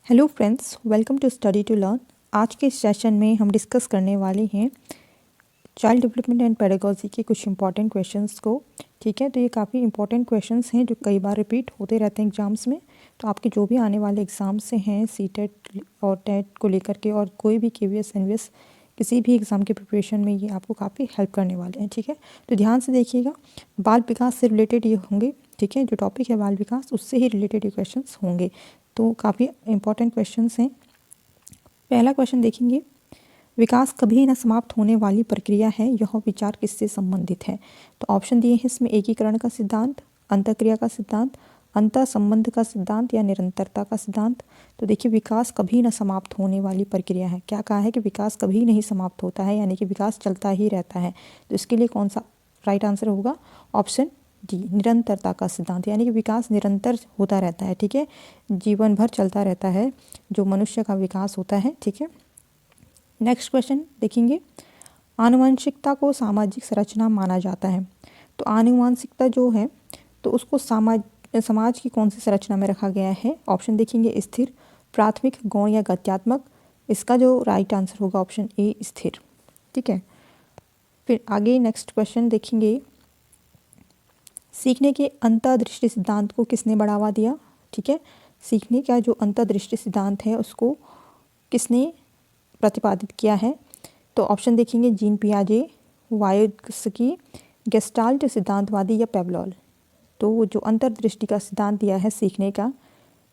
Hello friends, welcome to study to learn. आज के session में हम डिस्कस करने वाले हैं चाइल्ड डेवलपमेंट एंड पेडागोजी के कुछ इंपॉर्टेंट क्वेश्चंस को। ठीक है, तो ये काफ़ी इंपॉर्टेंट क्वेश्चंस हैं जो कई बार रिपीट होते रहते हैं एग्जाम्स में। तो आपके जो भी आने वाले एग्ज़ाम्स से हैं सीटेट और टेट को लेकर के और कोई भी केवीएस एनवीएस किसी भी एग्ज़ाम के प्रिपरेशन में ये आपको काफ़ी हेल्प करने वाले हैं। ठीक है, तो ध्यान से देखिएगा, बाल विकास से रिलेटेड ये होंगे। ठीक है, जो टॉपिक है बाल विकास उससे ही रिलेटेड ये क्वेश्चंस होंगे, तो काफ़ी इंपॉर्टेंट क्वेश्चंस हैं। पहला क्वेश्चन देखेंगे, विकास कभी न समाप्त होने वाली प्रक्रिया है, यह विचार किससे संबंधित है। तो ऑप्शन दिए हैं इसमें, एकीकरण का सिद्धांत, अंतःक्रिया का सिद्धांत, अंतर संबंध का सिद्धांत या निरंतरता का सिद्धांत। तो देखिए, विकास कभी न समाप्त होने वाली प्रक्रिया है। क्या कहा है कि विकास कभी नहीं समाप्त होता है, यानी कि विकास चलता ही रहता है। तो इसके लिए कौन सा राइट आंसर होगा? ऑप्शन डी, निरंतरता का सिद्धांत, यानी कि विकास निरंतर होता रहता है। ठीक है, जीवन भर चलता रहता है जो मनुष्य का विकास होता है। ठीक है, नेक्स्ट क्वेश्चन देखेंगे, आनुवंशिकता को सामाजिक संरचना माना जाता है। तो आनुवंशिकता जो है तो उसको समाज की कौन सी संरचना में रखा गया है? ऑप्शन देखेंगे, स्थिर, प्राथमिक, गौण या गत्यात्मक। इसका जो राइट आंसर होगा ऑप्शन ए, स्थिर। ठीक है, फिर आगे नेक्स्ट क्वेश्चन देखेंगे, सीखने के अंतर्दृष्टि सिद्धांत को किसने बढ़ावा दिया? ठीक है, सीखने का जो अंतर्दृष्टि सिद्धांत है उसको किसने प्रतिपादित किया है? तो ऑप्शन देखेंगे, जीन पियाजे, वायोत्स्की, गेस्टाल्ट सिद्धांतवादी या पेवलॉल। तो जो अंतर्दृष्टि का सिद्धांत दिया है सीखने का,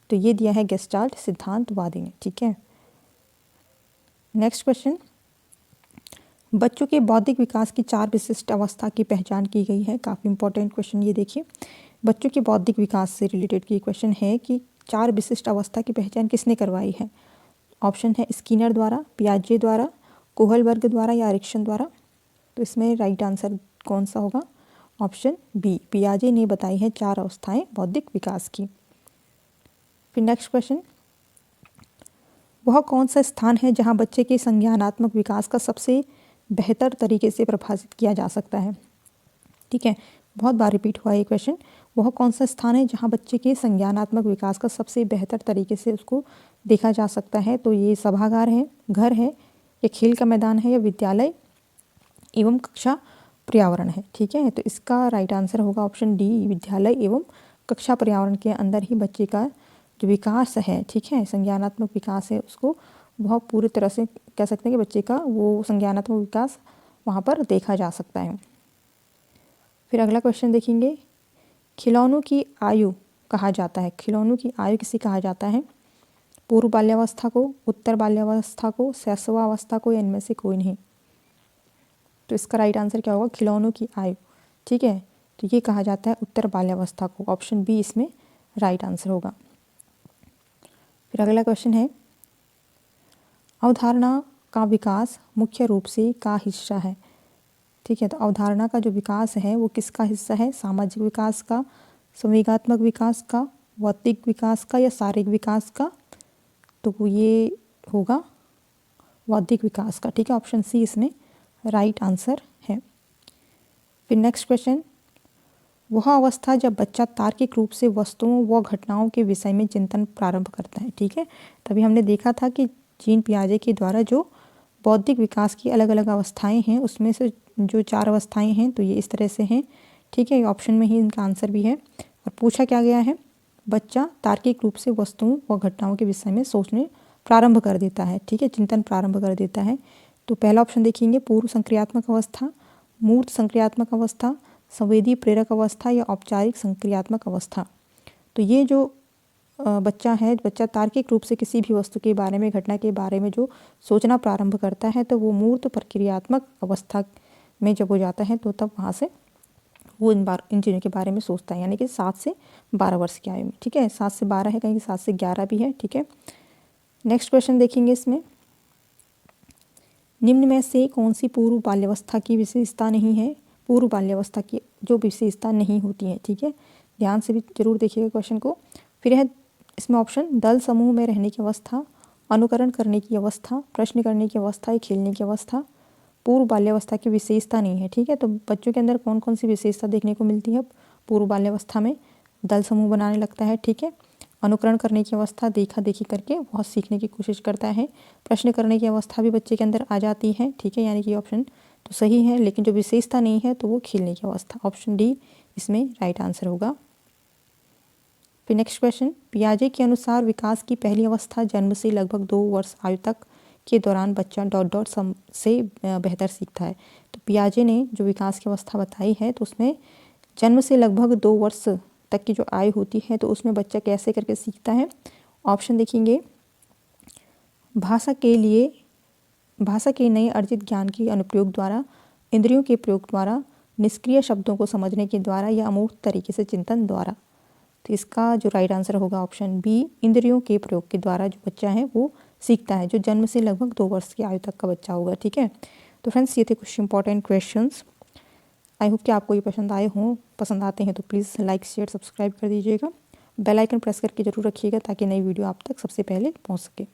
तो ये दिया है गेस्टाल्ट सिद्धांतवादी ने। ठीक है, नेक्स्ट क्वेश्चन, बच्चों के बौद्धिक विकास की 4 विशिष्ट अवस्था की पहचान की गई है। काफ़ी इंपॉर्टेंट क्वेश्चन ये देखिए, बच्चों के बौद्धिक विकास से रिलेटेड ये क्वेश्चन है कि 4 विशिष्ट अवस्था की पहचान किसने करवाई है? ऑप्शन है स्किनर द्वारा, पियाजे द्वारा, कोहलबर्ग द्वारा या एरिक्सन द्वारा। तो इसमें राइट आंसर कौन सा होगा? ऑप्शन बी, पियाजे ने बताई है 4 अवस्थाएं बौद्धिक विकास की। फिर नेक्स्ट क्वेश्चन, वह कौन सा स्थान है जहां बच्चे के संज्ञानात्मक विकास का सबसे बेहतर तरीके से प्रभावित किया जा सकता है? ठीक है, बहुत बार रिपीट हुआ ये क्वेश्चन, वह कौन सा स्थान है जहां बच्चे के संज्ञानात्मक विकास का सबसे बेहतर तरीके से उसको देखा जा सकता है? तो ये सभागार है, घर है, या खेल का मैदान है, या विद्यालय एवं कक्षा पर्यावरण है। ठीक है, तो इसका राइट आंसर होगा ऑप्शन डी, विद्यालय एवं कक्षा पर्यावरण के अंदर ही बच्चे का जो विकास है, ठीक है, संज्ञानात्मक विकास है, उसको बहुत पूरी तरह से कह सकते हैं कि बच्चे का वो संज्ञानात्मक विकास वहाँ पर देखा जा सकता है। फिर अगला क्वेश्चन देखेंगे, खिलौनों की आयु कहा जाता है, खिलौनों की आयु किसे कहा जाता है? पूर्व बाल्यावस्था को, उत्तर बाल्यावस्था को, शैशवावस्था को, या इनमें से कोई नहीं। तो इसका राइट आंसर क्या होगा? खिलौनों की आयु। ठीक है, तो ये कहा जाता है उत्तर बाल्यावस्था को। ऑप्शन बी इसमें राइट आंसर होगा। फिर अगला क्वेश्चन है, अवधारणा का विकास मुख्य रूप से का हिस्सा है? ठीक है, तो अवधारणा का जो विकास है वो किसका हिस्सा है? सामाजिक विकास का, संवेगात्मक विकास का, बौद्धिक विकास का, या शारीरिक विकास का? तो ये होगा बौद्धिक विकास का। ठीक है, ऑप्शन सी इसमें राइट आंसर है। फिर नेक्स्ट क्वेश्चन, वह अवस्था जब बच्चा तार्किक रूप से वस्तुओं व घटनाओं के विषय में चिंतन प्रारंभ करता है। ठीक है, तभी हमने देखा था कि जीन पियाजे के द्वारा जो बौद्धिक विकास की अलग अलग अवस्थाएं हैं उसमें से जो 4 अवस्थाएं हैं तो ये इस तरह से हैं। ठीक है, ऑप्शन में ही इनका आंसर भी है। और पूछा क्या गया है? बच्चा तार्किक रूप से वस्तुओं व घटनाओं के विषय में सोचने प्रारंभ कर देता है। ठीक है, चिंतन प्रारंभ कर देता है। तो पहला ऑप्शन देखेंगे, पूर्व संक्रियात्मक अवस्था, मूर्त संक्रियात्मक अवस्था, संवेदी प्रेरक अवस्था, या औपचारिक संक्रियात्मक अवस्था। तो ये जो बच्चा है, बच्चा तार्किक रूप से किसी भी वस्तु के बारे में, घटना के बारे में जो सोचना प्रारंभ करता है तो वो मूर्त प्रक्रियात्मक अवस्था में जब हो जाता है तो तब वहाँ से वो इन चीज़ों के बारे में सोचता है, यानी कि 7 से 12 वर्ष की आयु में। ठीक है, 7 से 12 है, कहीं 7 से 11 भी है। ठीक है, नेक्स्ट क्वेश्चन देखेंगे, इसमें निम्न में से कौन सी पूर्व बाल्यावस्था की विशेषता नहीं है? पूर्व बाल्यावस्था की जो विशेषता नहीं होती है। ठीक है, ध्यान से भी जरूर देखिएगा क्वेश्चन को। फिर है इसमें ऑप्शन, दल समूह में रहने की अवस्था, अनुकरण करने की अवस्था, प्रश्न करने की अवस्था, या खेलने की अवस्था। पूर्व बाल्यावस्था की विशेषता नहीं है। ठीक है, तो बच्चों के अंदर कौन कौन सी विशेषता देखने को मिलती है पूर्व बाल्यावस्था में? दल समूह बनाने लगता है, ठीक है, अनुकरण करने की अवस्था, देखा देखी करके बहुत सीखने की कोशिश करता है। प्रश्न करने की अवस्था भी बच्चे के अंदर आ जाती है, ठीक है, यानी कि ऑप्शन तो सही है, लेकिन जो विशेषता नहीं है तो वो खेलने की अवस्था, ऑप्शन डी इसमें राइट आंसर होगा। फिर नेक्स्ट क्वेश्चन, पियाजे के अनुसार विकास की पहली अवस्था जन्म से लगभग 2 वर्ष आयु तक के दौरान बच्चा डॉट डॉट से बेहतर सीखता है। तो पियाजे ने जो विकास की अवस्था बताई है तो उसमें जन्म से लगभग 2 वर्ष तक की जो आयु होती है तो उसमें बच्चा कैसे करके सीखता है। ऑप्शन देखेंगे, भाषा के नए अर्जित ज्ञान के अनुप्रयोग द्वारा, इंद्रियों के प्रयोग द्वारा, निष्क्रिय शब्दों को समझने के द्वारा या अमूर्त तरीके से चिंतन द्वारा। तो इसका जो राइट आंसर होगा ऑप्शन बी, इंद्रियों के प्रयोग के द्वारा जो बच्चा है वो सीखता है, जो जन्म से लगभग 2 वर्ष की आयु तक का बच्चा होगा, ठीक है। तो फ्रेंड्स ये थे कुछ इंपॉर्टेंट क्वेश्चंस। आई होप कि आपको ये पसंद आते हैं तो प्लीज़ लाइक शेयर सब्सक्राइब कर दीजिएगा। बेल आइकन प्रेस करके जरूर रखिएगा ताकि नई वीडियो आप तक सबसे पहले पहुंच सके।